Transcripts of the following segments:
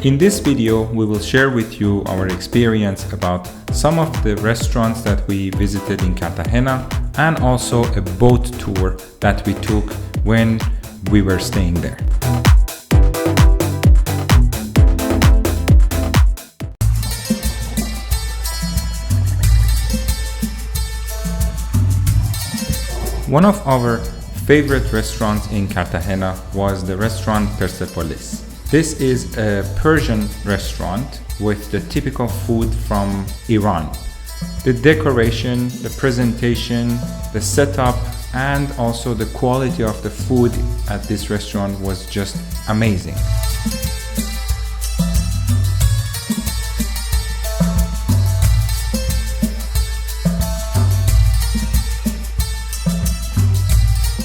In this video, we will share with you our experience about some of the restaurants that we visited in Cartagena and also a boat tour that we took when we were staying there. One of our favorite restaurants in Cartagena was the restaurant Persepolis. This is a Persian restaurant with the typical food from Iran. The decoration, the presentation, the setup, and also the quality of the food at this restaurant was just amazing.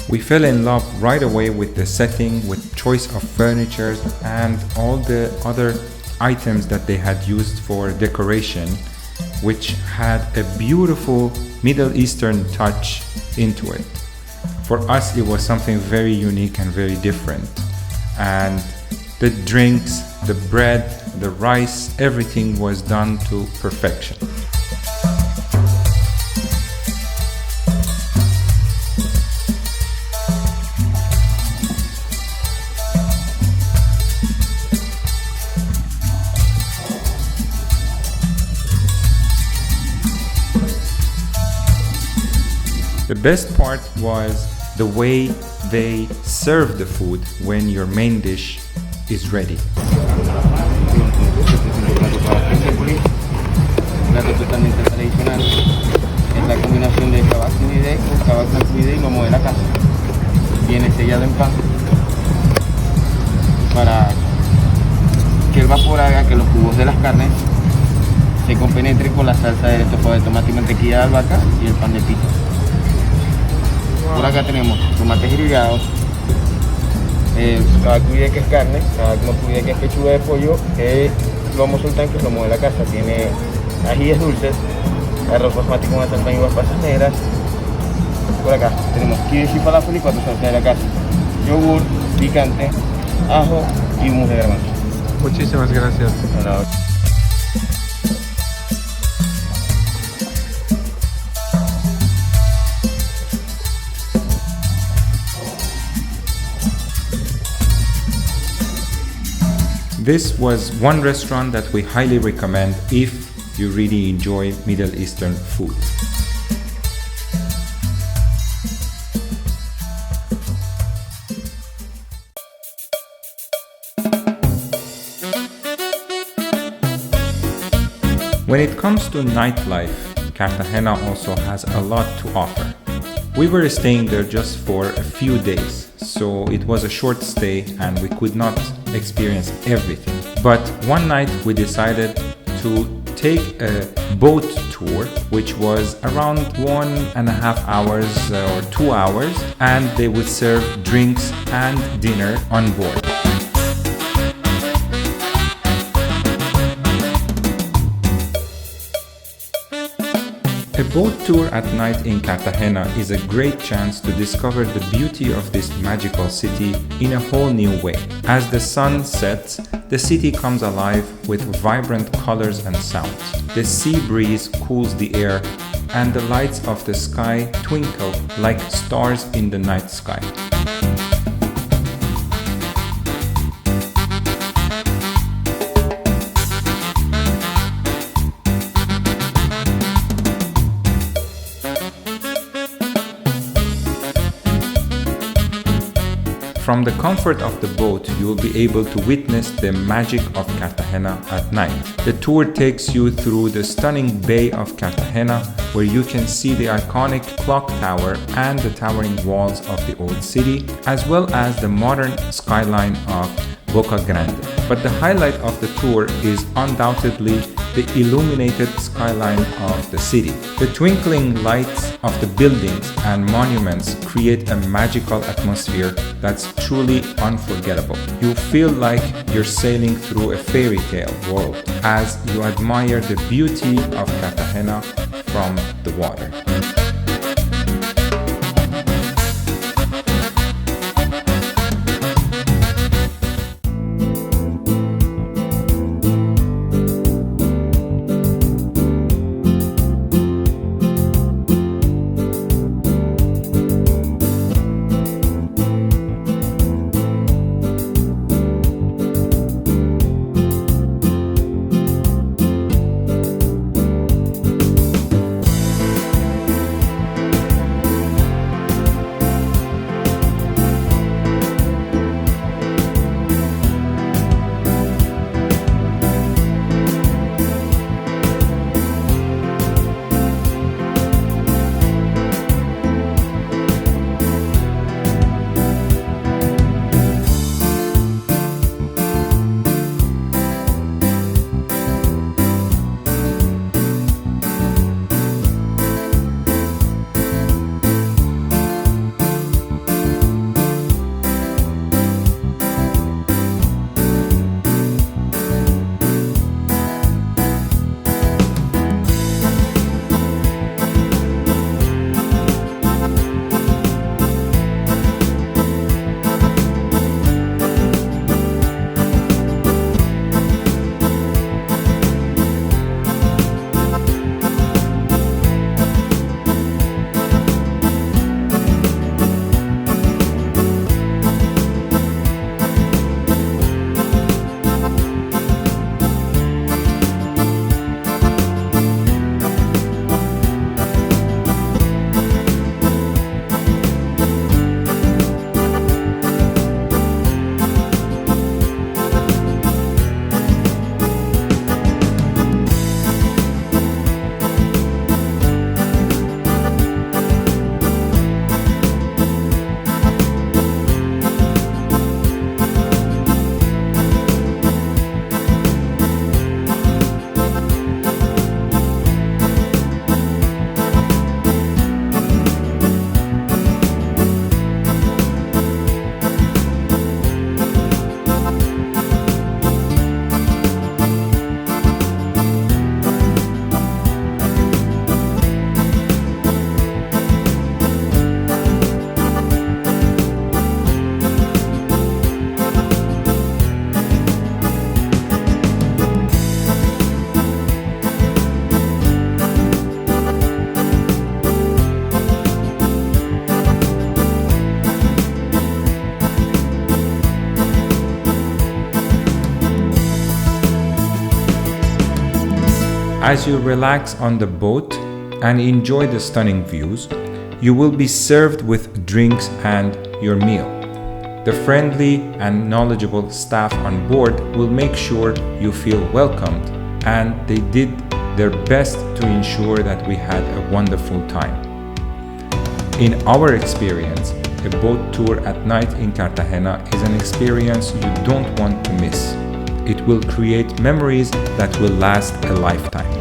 We fell in love right away with the setting, with choice of furniture and all the other items that they had used for decoration, which had a beautiful Middle Eastern touch into it. For us, it was something very unique and very different. And the drinks, the bread, the rice, everything was done to perfection. The best part was the way they serve the food when your main dish is ready. Persepolis, plato totalmente tradicional, es la combinación de kebab con lomo de la casa. Viene sellado en pan para que el vapor haga que los jugos de las carnes se compenetren con la salsa del estofado de tomate y mantequilla de albahaca y el pan de pita. Por acá tenemos tomates grillados, cabacuide que es carne, cabacuide que es pechuga de pollo, lomo sultán que es lomo de la casa, tiene ajíes dulces, arroz basmati con azafrán y uvas pasas negras. Por acá tenemos quiche y falafel y 4 salsas de la casa, yogur, picante, ajo y hummus de garbanzo. Muchísimas gracias. This was one restaurant that we highly recommend if you really enjoy Middle Eastern food. When it comes to nightlife, Cartagena also has a lot to offer. We were staying there just for a few days, so it was a short stay and we could not experience everything. But one night we decided to take a boat tour, which was around 1.5 hours or 2 hours, and they would serve drinks and dinner on board. A boat tour at night in Cartagena is a great chance to discover the beauty of this magical city in a whole new way. As the sun sets, the city comes alive with vibrant colors and sounds. The sea breeze cools the air, and the lights of the sky twinkle like stars in the night sky. From the comfort of the boat, you will be able to witness the magic of Cartagena at night. The tour takes you through the stunning bay of Cartagena, where you can see the iconic clock tower and the towering walls of the old city, as well as the modern skyline of Boca Grande. But the highlight of the tour is undoubtedly the illuminated skyline of the city. The twinkling lights of the buildings and monuments create a magical atmosphere that's truly unforgettable. You feel like you're sailing through a fairy tale world as you admire the beauty of Cartagena from the water. As you relax on the boat and enjoy the stunning views, you will be served with drinks and your meal. The friendly and knowledgeable staff on board will make sure you feel welcomed, and they did their best to ensure that we had a wonderful time. In our experience, a boat tour at night in Cartagena is an experience you don't want to miss. It will create memories that will last a lifetime.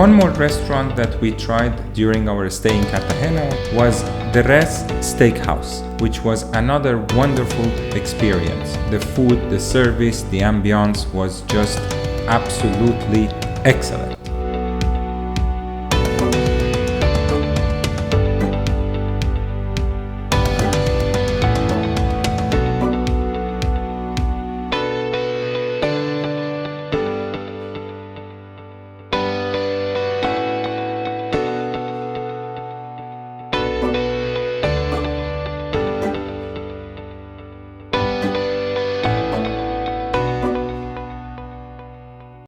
One more restaurant that we tried during our stay in Cartagena was the Res Steakhouse, which was another wonderful experience. The food, the service, the ambiance was just absolutely excellent.